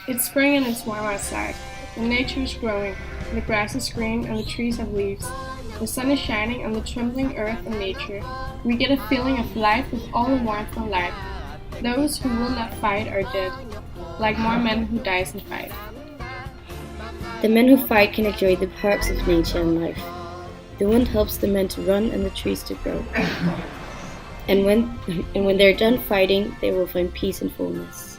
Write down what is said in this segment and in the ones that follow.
It's spring and it's warm outside. The nature is growing. The grass is green and the trees have leaves. The sun is shining on the trembling earth and nature. We get a feeling of life with all the warmth and life. Those who will not fight are dead, like more men who dies in fight. The men who fight can enjoy the perks of nature and life. The wind helps the men to run and the trees to grow. And when they're done fighting, they will find peace and fullness.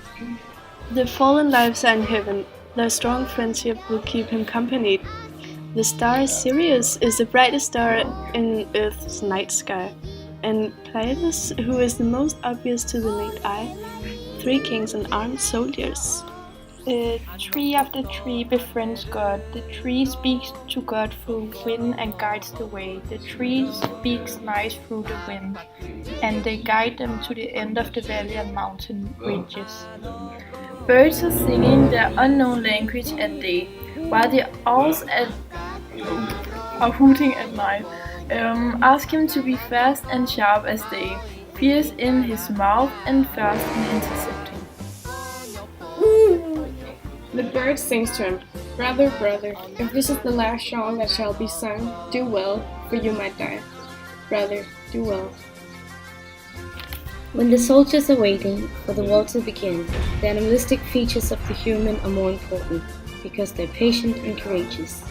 The fallen lives are in heaven. Their strong friendship will keep him company. The star Sirius is the brightest star in Earth's night sky, and Pleiades, who is the most obvious to the naked eye, three kings and armed soldiers. Tree after tree befriends God. The tree speaks to God through wind and guides the way. The tree speaks nice through the wind, and they guide them to the end of the valley and mountain ranges. Birds are singing their unknown language at day, while the owls are hooting at night. Ask him to be fast and sharp as they, fierce in his mouth and fast in intercepting. The bird sings to him, "Brother, brother, if this is the last song that shall be sung, do well, for you might die. Brother, do well." When the soldiers are waiting for the war to begin, the animalistic features of the human are more important, because they're patient and courageous.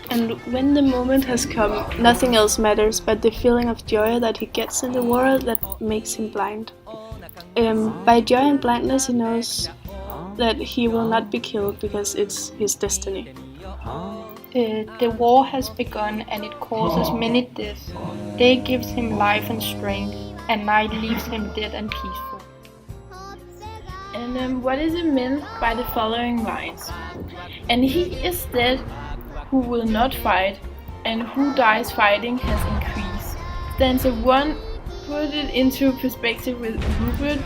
And when the moment has come, nothing else matters but the feeling of joy that he gets in the war that makes him blind. By joy and blindness, he knows that he will not be killed because it's his destiny. The war has begun and it causes many deaths. Day gives him life and strength, and night leaves him dead and peaceful. And what is it meant by the following lines? And he is dead who will not fight, and who dies fighting has increased. Stanza 1 put it into perspective with Rupert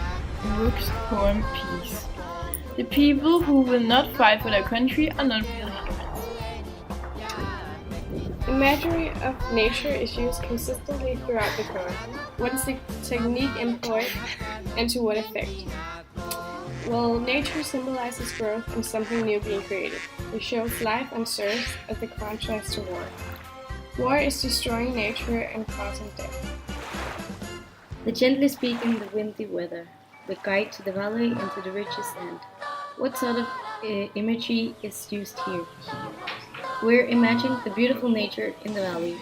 Brooke's poem Peace. The people who will not fight for their country are not real humans. Imagery of nature is used consistently throughout the poem. What is the technique employed, and to what effect? Well, nature symbolizes growth and something new being created. It shows life and serves as the contrast to war. War is destroying nature and causing death. The gently speak in the windy weather, the guide to the valley and to the richest land. What sort of imagery is used here? We're imagining the beautiful nature in the valley.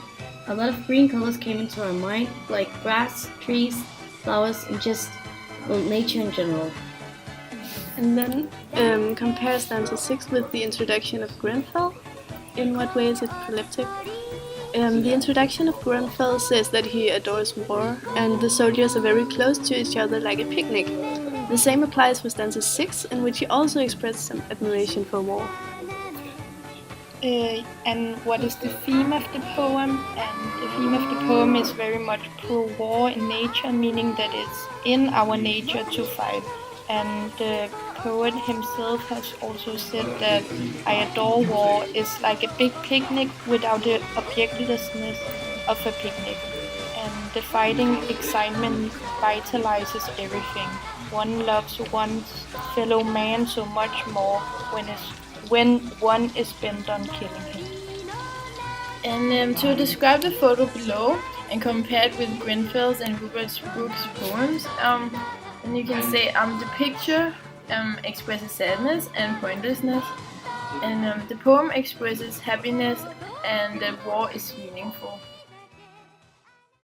A lot of green colors came into our mind, like grass, trees, flowers, and just, well, nature in general. And then compare stanza 6 with the introduction of Grenfell. In what way is it proleptic? The introduction of Grenfell says that he adores war, and the soldiers are very close to each other like a picnic. The same applies for stanza 6, in which he also expresses some admiration for war. And what is the theme of the poem? And the theme of the poem is very much pro-war in nature, meaning that it's in our nature to fight. And the poet himself has also said that I adore war is like a big picnic without the objectlessness of a picnic. And the fighting excitement vitalizes everything. One loves one's fellow man so much more when one is bent on killing him. And to describe the photo below and compare it with Grenfell's and Rupert Brooke's poems, and you can say the picture expresses sadness and pointlessness, and the poem expresses happiness, and the war is meaningful.